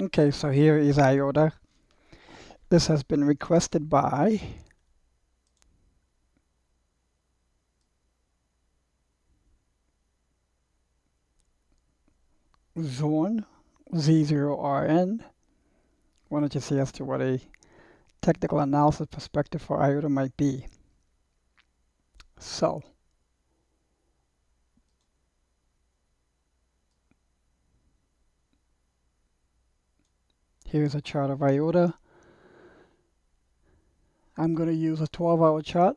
Okay, so here is IOTA. This has been requested by Zorn, Z0RN. Wanted to see as to what a technical analysis perspective for IOTA might be. So, here's a chart of IOTA. I'm going to use a 12-hour chart.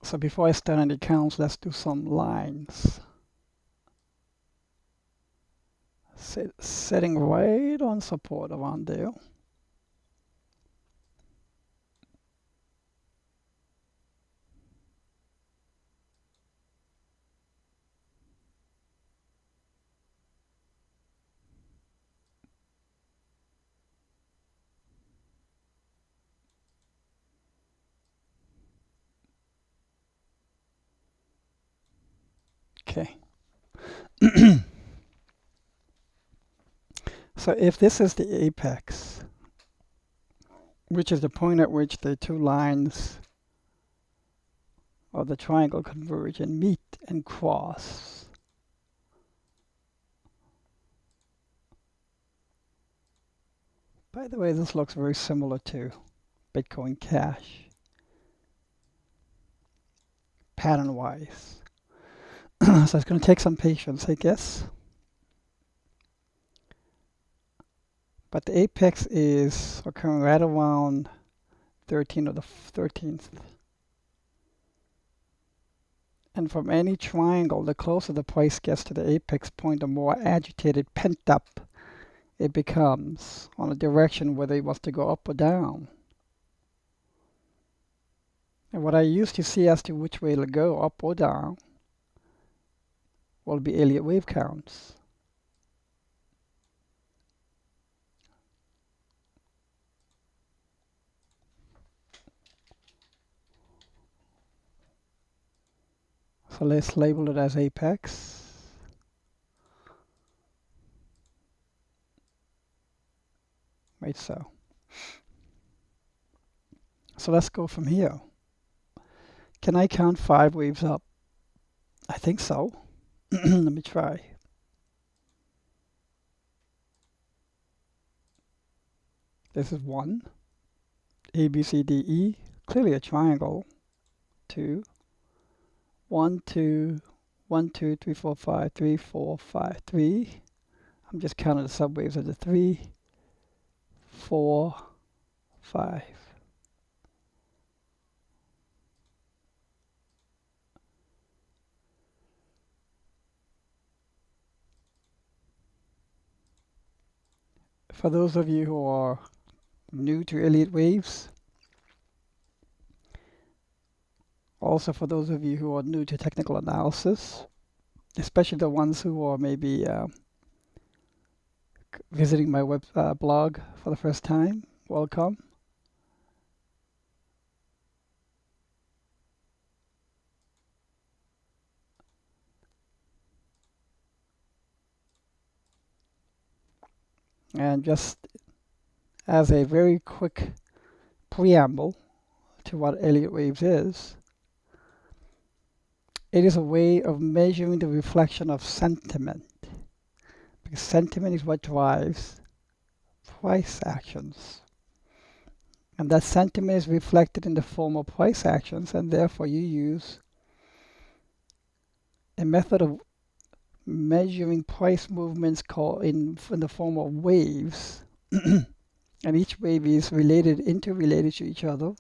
So before I start any counts, let's do some lines. Setting right on support around there. Okay. So if this is the apex, which is the point at which the two lines of the triangle converge and meet and cross, by the way, this looks very similar to Bitcoin Cash, pattern-wise. So it's going to take some patience, I guess. But the apex is occurring right around 13 of the 13th. And from any triangle, the closer the price gets to the apex point, the more agitated, pent up it becomes on a direction whether it wants to go up or down. And what I used to see as to which way it'll go, up or down, will be Elliot wave counts. So let's label it as apex. Right, so. So let's go from here. Can I count 5 waves up? I think so. Let me try. This is 1, A, B, C, D, E, clearly a triangle. 2, 1, 2, 1, 2, 3, 4, 5, 3, 4, 5, 3. I'm just counting the subwaves of the 3, 4, 5. For those of you who are new to Elliot Waves, also for those of you who are new to technical analysis, especially the ones who are maybe visiting my web blog for the first time, welcome. And just as a very quick preamble to what Elliot Waves is, it is a way of measuring the reflection of sentiment, because sentiment is what drives price actions. And that sentiment is reflected in the form of price actions, and therefore you use a method of measuring price movements called in the form of waves. And each wave is interrelated to each other,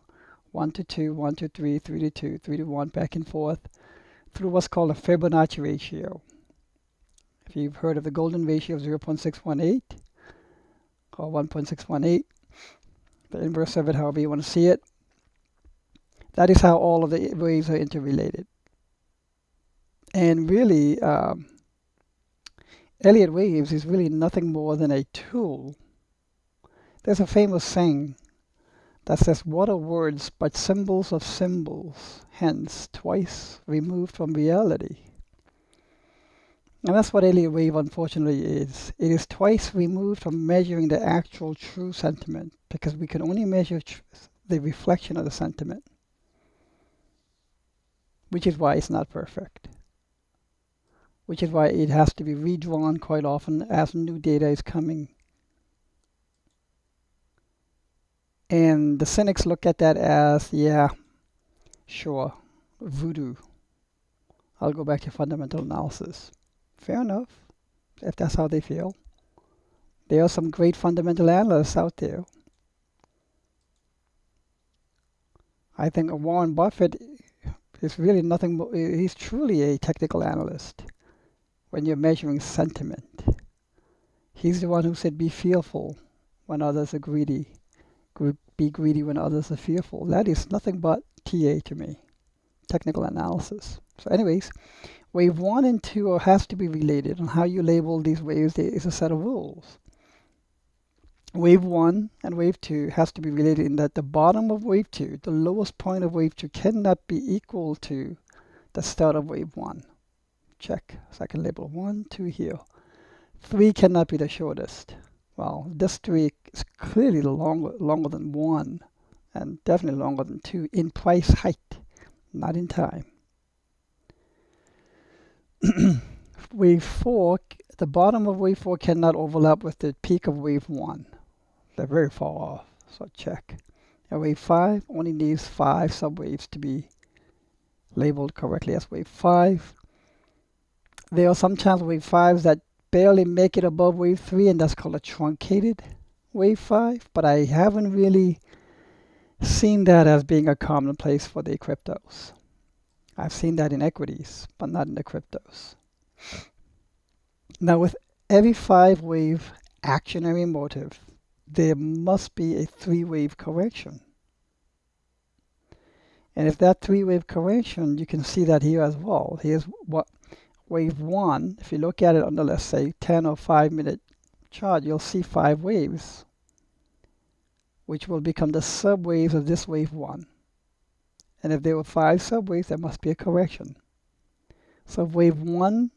1 to 2, 1 to 3, 3 to 2, 3 to 1, back and forth, through what's called a Fibonacci ratio. If you've heard of the golden ratio of 0.618 or 1.618, the inverse of it, however you want to see it, that is how all of the waves are interrelated. And really, Elliot Waves is really nothing more than a tool. There's a famous saying that says, what are words but symbols of symbols, hence twice removed from reality? And that's what Elliot Wave unfortunately is. It is twice removed from measuring the actual true sentiment, because we can only measure the reflection of the sentiment, which is why it's not perfect, which is why it has to be redrawn quite often as new data is coming. And the cynics look at that as, yeah, sure, voodoo. I'll go back to fundamental analysis. Fair enough, if that's how they feel. There are some great fundamental analysts out there. I think Warren Buffett is really nothing more, he's truly a technical analyst when you're measuring sentiment. He's the one who said, be fearful when others are greedy. Be greedy when others are fearful. That is nothing but TA to me, technical analysis. So anyways, wave 1 and 2 has to be related. On how you label these waves, there is a set of rules. Wave 1 and wave 2 has to be related in that the bottom of wave 2, the lowest point of wave 2, cannot be equal to the start of wave 1. Check. So I can label 1, 2 here. 3 cannot be the shortest. Well, this 3 is clearly longer than 1, and definitely longer than 2 in price height, not in time. Wave 4, the bottom of wave 4 cannot overlap with the peak of wave 1. They're very far off, so check. And wave 5 only needs 5 subwaves to be labeled correctly as wave 5. There are sometimes wave 5s that barely make it above wave 3, and that's called a truncated wave 5, but I haven't really seen that as being a commonplace for the cryptos. I've seen that in equities, but not in the cryptos. Now, with every 5-wave actionary motive, there must be a 3-wave correction. And if that 3-wave correction, you can see that here as well. Here's what wave 1, if you look at it on the, let's say, 10 or 5-minute chart, you'll see 5 waves, which will become the subwaves of this wave 1. And if there were 5 subwaves, there must be a correction. So wave 1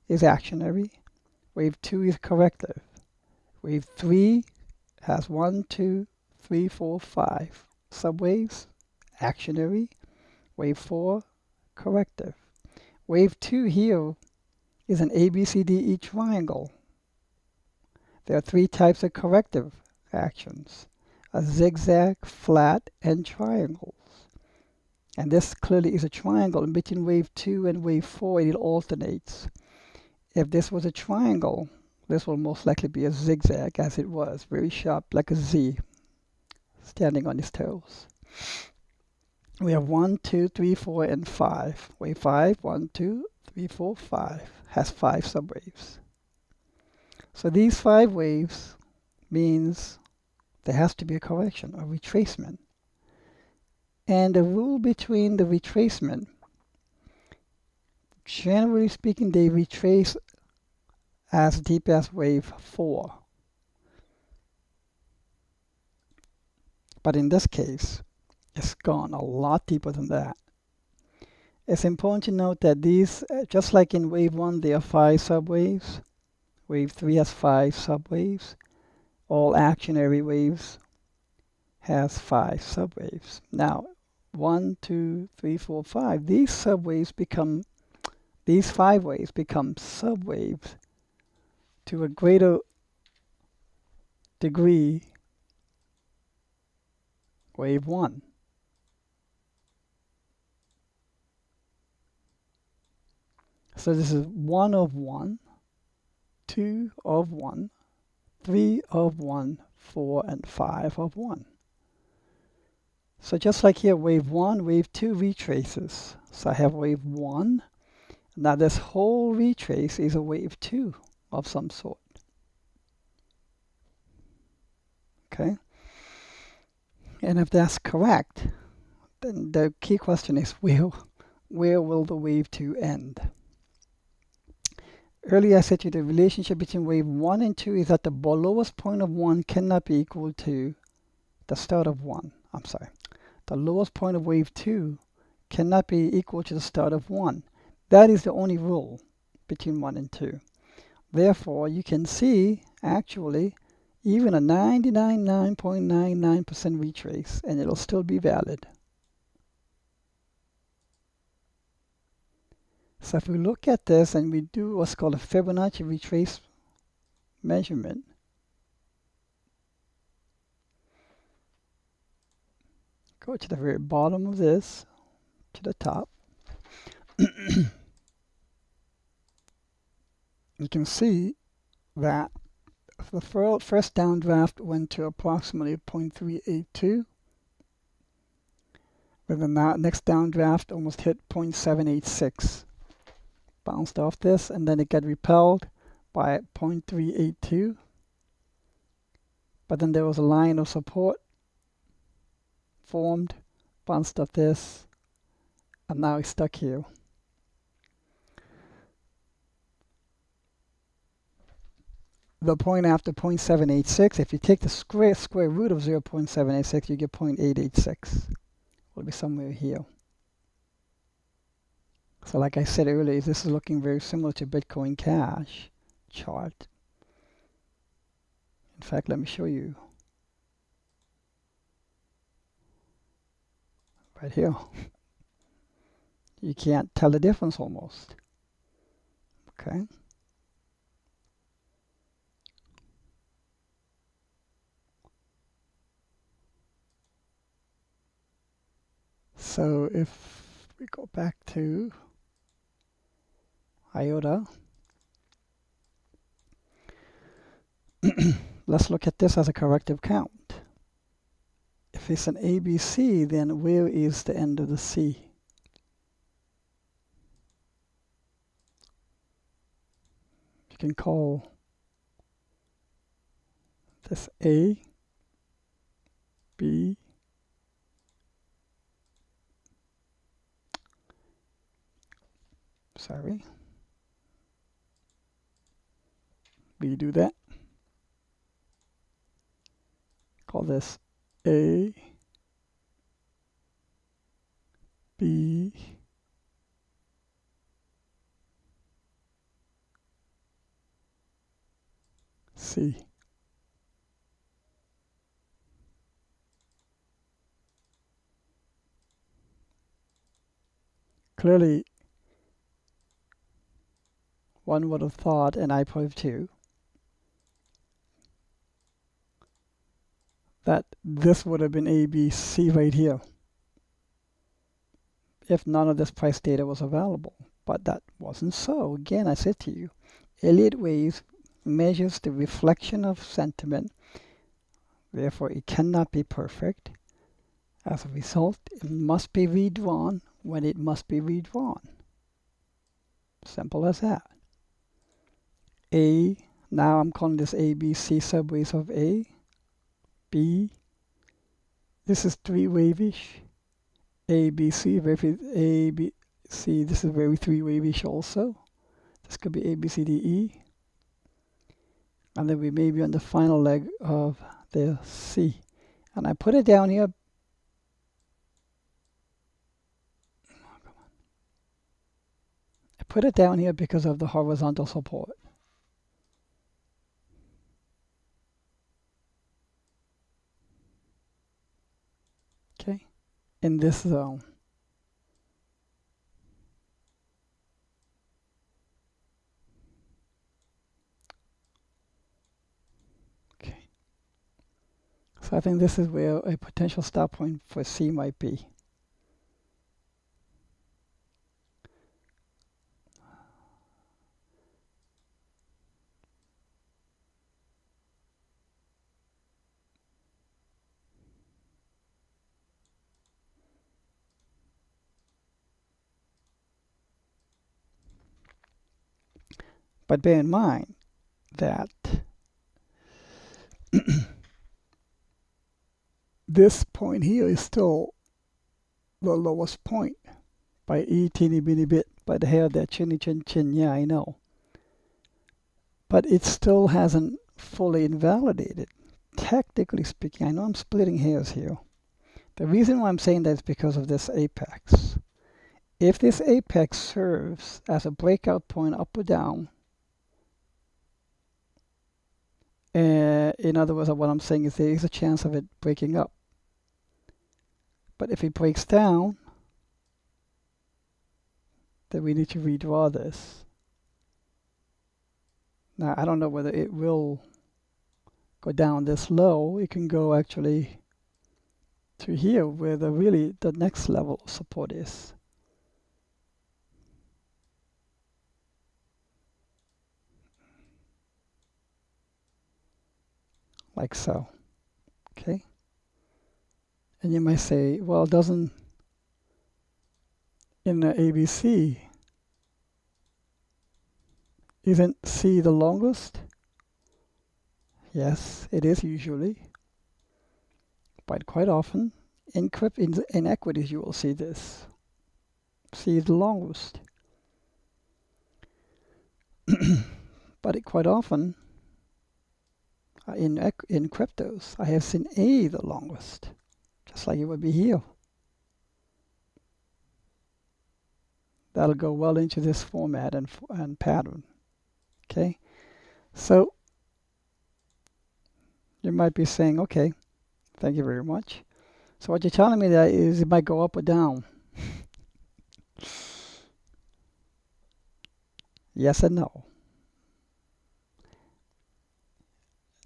is actionary, wave 2 is corrective, wave 3 has 1, 2, 3, 4, 5 subwaves, actionary, wave 4, corrective. Wave 2 here is an ABCDE triangle. There are 3 types of corrective actions: a zigzag, flat, and triangles. And this clearly is a triangle. In between wave 2 and wave 4, it alternates. If this was a triangle, this will most likely be a zigzag, as it was, very sharp, like a Z, standing on its toes. We have 1, 2, 3, 4, and 5. Wave 5, 1, 2, 3, 4, 5, has 5 subwaves. So these 5 waves means there has to be a correction, a retracement. And the rule between the retracement, generally speaking, they retrace as deep as wave 4. But in this case, it's gone a lot deeper than that. It's important to note that these, just like in wave 1, there are 5 subwaves. Wave 3 has 5 subwaves. All actionary waves has 5 subwaves. Now, 1, 2, 3, 4, 5. These 5 waves become subwaves to a greater degree wave 1. So this is 1 of 1, 2 of 1, 3 of 1, 4, and 5 of 1. So just like here, wave 1, wave 2 retraces. So I have wave 1. Now this whole retrace is a wave 2 of some sort. Okay? And if that's correct, then the key question is where will the wave 2 end? Earlier I said to you the relationship between wave 1 and 2 is that the lowest point of 1 cannot be equal to the start of 1. I'm sorry. The lowest point of wave 2 cannot be equal to the start of 1. That is the only rule between 1 and 2. Therefore, you can see actually even a 99.99% retrace, and it'll still be valid. So if we look at this and we do what's called a Fibonacci retrace measurement, go to the very bottom of this, to the top, you can see that the first downdraft went to approximately 0.382. But then the next downdraft almost hit 0.786. Bounced off this, and then it got repelled by 0.382. But then there was a line of support formed, bounced off this, and now it's stuck here. The point after 0.786, if you take the square root of 0.786, you get 0.886. Will be somewhere here. So like I said earlier, this is looking very similar to Bitcoin Cash chart. In fact, let me show you. Right here. You can't tell the difference almost. Okay. So if we go back to IOTA, let's look at this as a corrective count. If it's an ABC, then where is the end of the C? You can call this A, B, sorry, we do that. Call this A, B, C. Clearly, one would have thought, and I probably too, that this would have been ABC right here if none of this price data was available. But that wasn't so. Again, I said to you, Elliot Waves measures the reflection of sentiment. Therefore, it cannot be perfect. As a result, it must be redrawn when it must be redrawn. Simple as that. A, now I'm calling this A, B, C subways of A. B, this is three-wave-ish. A, B, C, A, B, C, this is very three-wave-ish also. This could be A, B, C, D, E. And then we may be on the final leg of the C. And I put it down here. I put it down here because of the horizontal support. Okay, in this zone. Okay, so I think this is where a potential stop point for C might be. But bear in mind that this point here is still the lowest point by a teeny bitty bit, by the hair of that chinny chin chin. Yeah, I know. But it still hasn't fully invalidated. technically speaking, I know I'm splitting hairs here. The reason why I'm saying that is because of this apex. If this apex serves as a breakout point up or down, in other words, what I'm saying is there is a chance of it breaking up. But if it breaks down, then we need to redraw this. Now, I don't know whether it will go down this low. It can go actually to here where the next level of support is. Like so. Okay? And you might say, well, doesn't in the ABC, isn't C the longest? Yes, it is usually. But quite often, in equities, you will see this. C is the longest. But quite often, in cryptos, I have seen A the longest, just like it would be here. That'll go well into this format and pattern. Okay, so you might be saying, okay, thank you very much. So what you're telling me that is it might go up or down. Yes and no.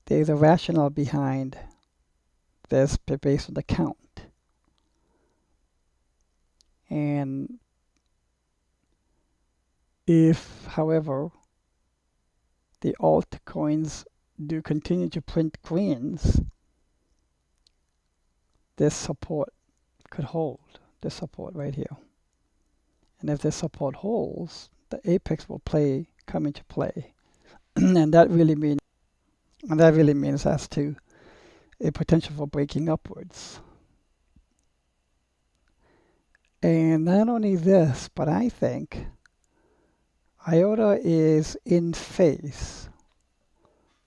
There's a rationale behind this based on the count. And if, however, the altcoins do continue to print greens, this support could hold, this support right here. And if this support holds, the apex will come into play. And that really means as to a potential for breaking upwards. And not only this, but I think IOTA is in phase.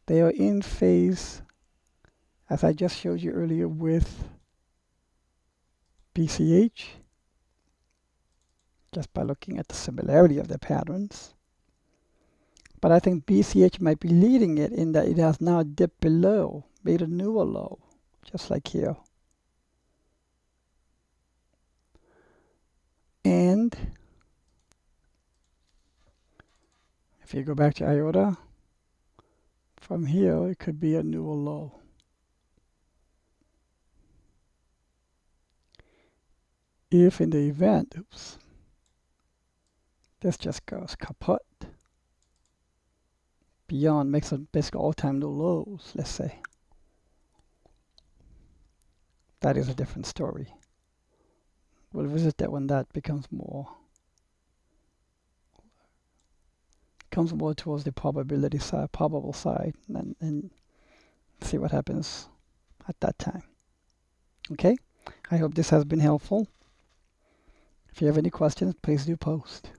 They are in phase, as I just showed you earlier, with BCH, just by looking at the similarity of the patterns. But I think BCH might be leading it in that it has now dipped below, made a newer low, just like here. And if you go back to IOTA, from here it could be a newer low. If in the event, this just goes kaput, beyond, makes a basically all-time new lows, let's say, that is a different story. We'll visit that when that becomes more towards the probability side, probable side, and see what happens at that time. Okay, I hope this has been helpful. If you have any questions, please do post.